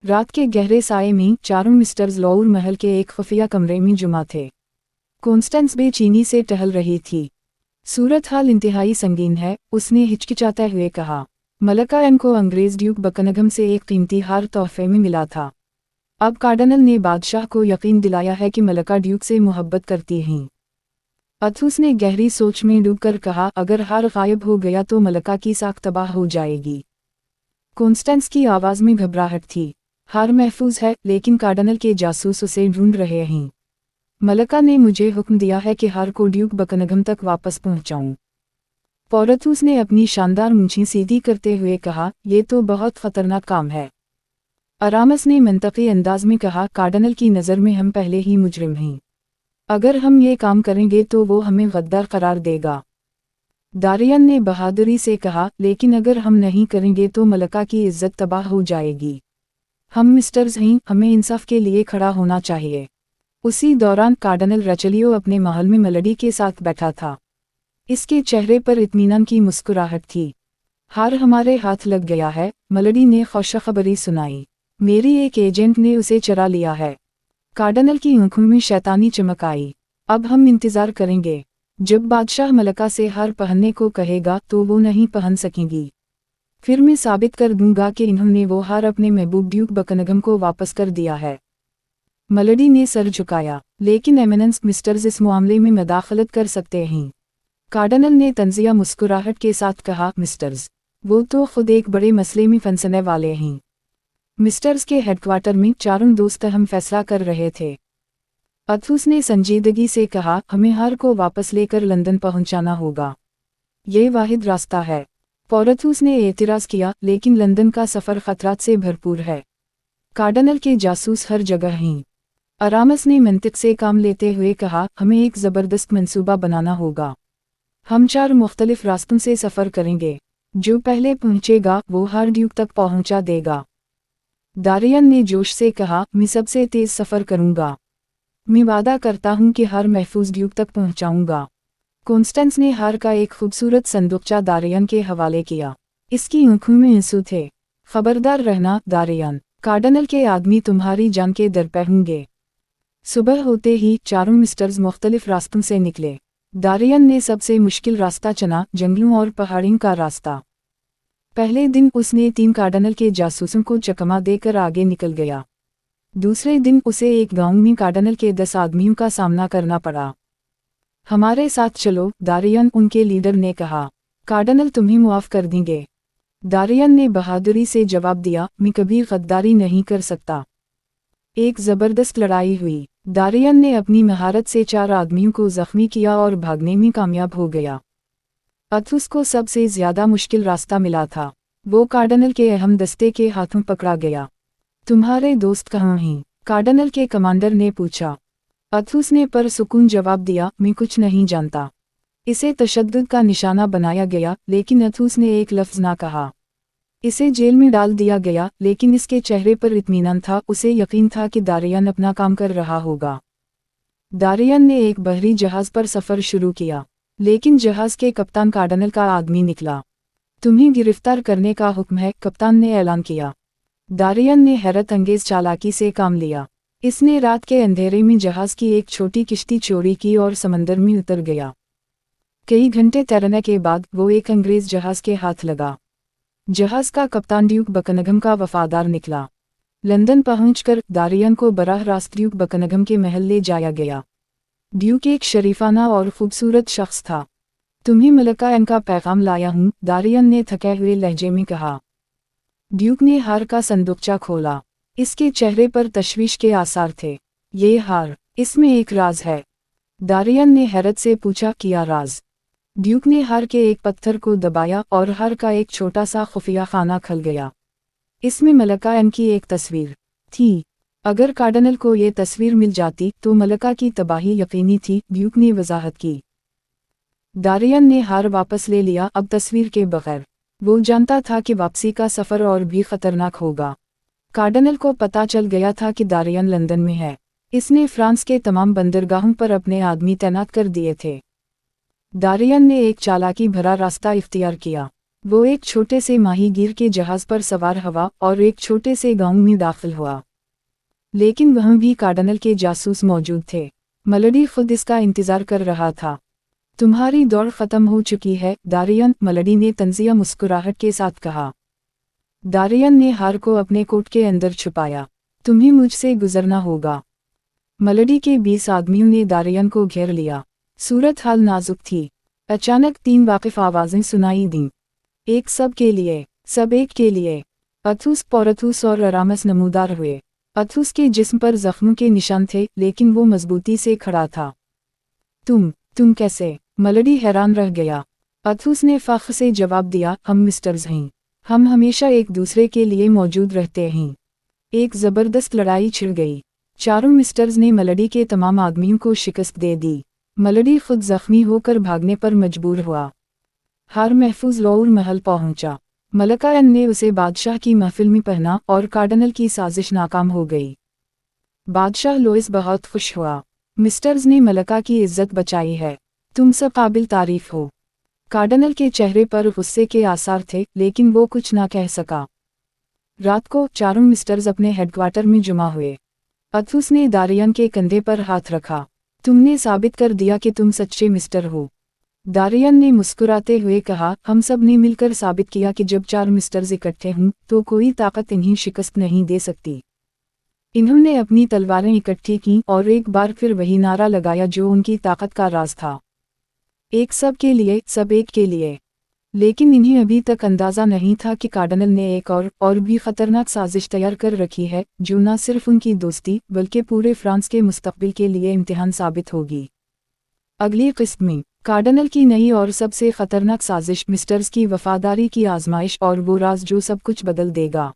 रात के गहरे साये में चारों मिस्टर्स लॉउर महल के एक खुफिया कमरे में जुमा थे। कॉन्स्टेंस बेचैनी से टहल रही थी। सूरत हाल इंतहाई संगीन है, उसने हिचकिचाते हुए कहा। मलका एन को अंग्रेज ड्यूक बकनगम से एक कीमती हार तोहफे में मिला था। अब कार्डिनल ने बादशाह को यकीन दिलाया है कि मलका ड्यूक से मोहब्बत करती हैं। अथुस ने गहरी सोच में डूबकर कहा, अगर हार गायब हो गया तो मलका की साख तबाह हो जाएगी। कॉन्स्टेंस की आवाज़ में घबराहट थी। हार महफूज है, लेकिन कार्डिनल के जासूस उसे ढूंढ रहे हैं। मलका ने मुझे हुक्म दिया है कि हार को ड्यूक बकनगम तक वापस पहुंचाऊं। पोरथूस ने अपनी शानदार मूंछें सीधी करते हुए कहा, यह तो बहुत खतरनाक काम है। अरामस ने मंतकी अंदाज में कहा, कार्डिनल की नज़र में हम पहले ही मुजरिम हैं। अगर हम ये काम करेंगे तो वो हमें गद्दार करार देगा। दारियन ने बहादुरी से कहा, लेकिन अगर हम नहीं करेंगे तो मलका की इज्जत तबाह हो जाएगी। हम मिस्टर्स हैं, हमें इंसाफ के लिए खड़ा होना चाहिए। उसी दौरान कार्डिनल रचलियो अपने महल में मेलोडी के साथ बैठा था। इसके चेहरे पर इत्मीनान की मुस्कुराहट थी। हार हमारे हाथ लग गया है, मेलोडी ने खुशखबरी सुनाई। मेरी एक एजेंट ने उसे चुरा लिया है। कार्डिनल की आंखों में शैतानी चमक आई। अब हम इंतजार करेंगे। जब बादशाह मलका से हार पहनने को कहेगा तो वो नहीं पहन सकेंगी। फिर मैं साबित कर दूंगा कि इन्होंने वो हार अपने महबूब ड्यूक बकनगम को वापस कर दिया है। मेलोडी ने सर झुकाया, लेकिन एमिनेंस मिस्टर्स इस मामले में मदाखलत कर सकते हैं। कार्डिनल ने तंजिया मुस्कुराहट के साथ कहा, मिस्टर्स, वो तो खुद एक बड़े मसले में फंसने वाले हैं। मिस्टर्स के हेडक्वार्टर में चारों दोस्त हम फैसला कर रहे थे। अथुस ने संजीदगी से कहा, हमें हार को वापस लेकर लंदन पहुंचाना होगा। ये वाहिद रास्ता है। पोरथूस ने एतराज़ किया, लेकिन लंदन का सफ़र खतरात से भरपूर है। कार्डिनल के जासूस हर जगह हैं। अरामस ने मंतिक से काम लेते हुए कहा, हमें एक ज़बरदस्त मंसूबा बनाना होगा। हम 4 मुख्तलिफ रास्तों से सफ़र करेंगे। जो पहले पहुंचेगा वो हार ड्यूक तक पहुंचा देगा। दारियन ने जोश से कहा, मैं सबसे तेज़ सफ़र करूंगा। मैं वादा करता हूं कि हार महफूज ड्यूक तक पहुंचाऊंगा। कॉन्स्टेंस ने हार का एक खूबसूरत संदूकचा दारियन के हवाले किया। इसकी आंखों में आंसू थे। खबरदार रहना दारियन, कार्डिनल के आदमी तुम्हारी जान के दर पे होंगे। सुबह होते ही चारों मिस्टर्स मुख्तलिफ रास्तों से निकले। दारियन ने सबसे मुश्किल रास्ता चुना, जंगलों और पहाड़ियों का रास्ता। पहले दिन उसने 3 कार्डिनल के जासूसों को चकमा देकर आगे निकल गया। दूसरे दिन उसे एक गांव में कार्डिनल के 10 आदमियों का सामना करना पड़ा। हमारे साथ चलो, दारियन, उनके लीडर ने कहा। कार्डिनल तुम्हें मुआफ़ कर देंगे। दारियन ने बहादुरी से जवाब दिया, मैं कभी गद्दारी नहीं कर सकता। एक ज़बरदस्त लड़ाई हुई। दारियन ने अपनी महारत से 4 आदमियों को ज़ख्मी किया और भागने में कामयाब हो गया। अथुस को सबसे ज़्यादा मुश्किल रास्ता मिला था। वो कार्डिनल के अहम दस्ते के हाथों पकड़ा गया। तुम्हारे दोस्त कहाँ हैं? कार्डिनल के कमांडर ने पूछा। अथुस ने परसुकून जवाब दिया, मैं कुछ नहीं जानता। इसे तशद्दुद का निशाना बनाया गया, लेकिन अथुस ने एक लफ्ज़ ना कहा। इसे जेल में डाल दिया गया, लेकिन इसके चेहरे पर इत्मीनान था। उसे यकीन था कि दारियन अपना काम कर रहा होगा। दारियन ने एक बहरी जहाज़ पर सफ़र शुरू किया, लेकिन जहाज़ के कप्तान कार्डिनल का आदमी निकला। तुम्हें गिरफ्तार करने का हुक्म है, कप्तान ने ऐलान किया। दारियन ने हैरत अंगेज़ चालाकी से काम लिया। इसने रात के अंधेरे में जहाज़ की एक छोटी किश्ती चोरी की और समंदर में उतर गया। कई घंटे तैरने के बाद वो एक अंग्रेज़ जहाज़ के हाथ लगा। जहाज़ का कप्तान ड्यूक बकनगम का वफादार निकला। लंदन पहुंचकर दारियन को बराह रास्त ड्यूक बकनगम के महल ले जाया गया। ड्यूक एक शरीफाना और खूबसूरत शख्स था। तुम्हें मलका एन का पैगाम लाया हूँ, दारियन ने थके हुए लहजे में कहा। ड्यूक ने हार का संदूकचा खोला। इसके चेहरे पर तशवीश के आसार थे। ये हार, इसमें एक राज है। दारियन ने हैरत से पूछा, क्या राज? ड्यूक ने हार के एक पत्थर को दबाया और हार का एक छोटा सा खुफिया खाना खुल गया। इसमें मलका एन की एक तस्वीर थी। अगर कार्डिनल को ये तस्वीर मिल जाती तो मलका की तबाही यकीनी थी, ड्यूक ने वजाहत की। दारियन ने हार वापस ले लिया, अब तस्वीर के बगैर। वो जानता था कि वापसी का सफ़र और भी ख़तरनाक होगा। कार्डिनल को पता चल गया था कि दारियन लंदन में है। इसने फ्रांस के तमाम बंदरगाहों पर अपने आदमी तैनात कर दिए थे। दारियन ने एक चालाकी भरा रास्ता इख्तियार किया। वो एक छोटे से माहीगीर के जहाज पर सवार हुआ और एक छोटे से गांव में दाखिल हुआ। लेकिन वहाँ भी कार्डिनल के जासूस मौजूद थे। मेलोडी खुद इसका इंतजार कर रहा था। तुम्हारी दौड़ खत्म हो चुकी है दारियन, मेलोडी ने तंजिया मुस्कुराहट के साथ कहा। दारियन ने हार को अपने कोट के अंदर छुपाया। तुम्हें मुझसे गुजरना होगा। मेलोडी के 20 आदमियों ने दारियन को घेर लिया। सूरत हाल नाजुक थी। अचानक 3 वाकिफ आवाजें सुनाई दीं। एक सब के लिए, सब एक के लिए। अथुस, पोरथुस और अरामस नमूदार हुए। अथुस के जिस्म पर जख्मों के निशान थे, लेकिन वो मजबूती से खड़ा था। तुम कैसे? मेलोडी हैरान रह गया। अथुस ने फख्र से जवाब दिया, हम मिस्टर्स हैं। हम हमेशा एक दूसरे के लिए मौजूद रहते हैं। एक ज़बरदस्त लड़ाई छिड़ गई। चारों मिस्टर्स ने मेलोडी के तमाम आदमियों को शिकस्त दे दी। मेलोडी खुद जख्मी होकर भागने पर मजबूर हुआ। हार महफूज लौर महल पहुंचा। मलका एन ने उसे बादशाह की महफिल में पहना और कार्डिनल की साजिश नाकाम हो गई। बादशाह लोइस बहुत खुश हुआ। मिस्टर्स ने मलका की इज्जत बचाई है। तुम सब काबिल तारीफ हो। कार्डिनल के चेहरे पर गुस्से के आसार थे, लेकिन वो कुछ ना कह सका। रात को चारों मिस्टर्स अपने हेडक्वार्टर में जमा हुए। अथुस ने दारियन के कंधे पर हाथ रखा। तुमने साबित कर दिया कि तुम सच्चे मिस्टर हो। दारियन ने मुस्कुराते हुए कहा, हम सब ने मिलकर साबित किया कि जब 4 मिस्टर्स इकट्ठे हों तो कोई ताकत इन्हें शिकस्त नहीं दे सकती। इन्होंने अपनी तलवारें इकट्ठी की और एक बार फिर वही नारा लगाया जो उनकी ताकत का राज था। एक सब के लिए, सब एक के लिए। लेकिन इन्हें अभी तक अंदाज़ा नहीं था कि कार्डिनल ने एक और भी खतरनाक साजिश तैयार कर रखी है, जो न सिर्फ उनकी दोस्ती बल्कि पूरे फ्रांस के मुस्तकबिल के लिए इम्तिहान साबित होगी। अगली किस्त में कार्डिनल की नई और सबसे खतरनाक साजिश, मिस्टर्स की वफादारी की आजमाइश और वो राज जो सब कुछ बदल देगा।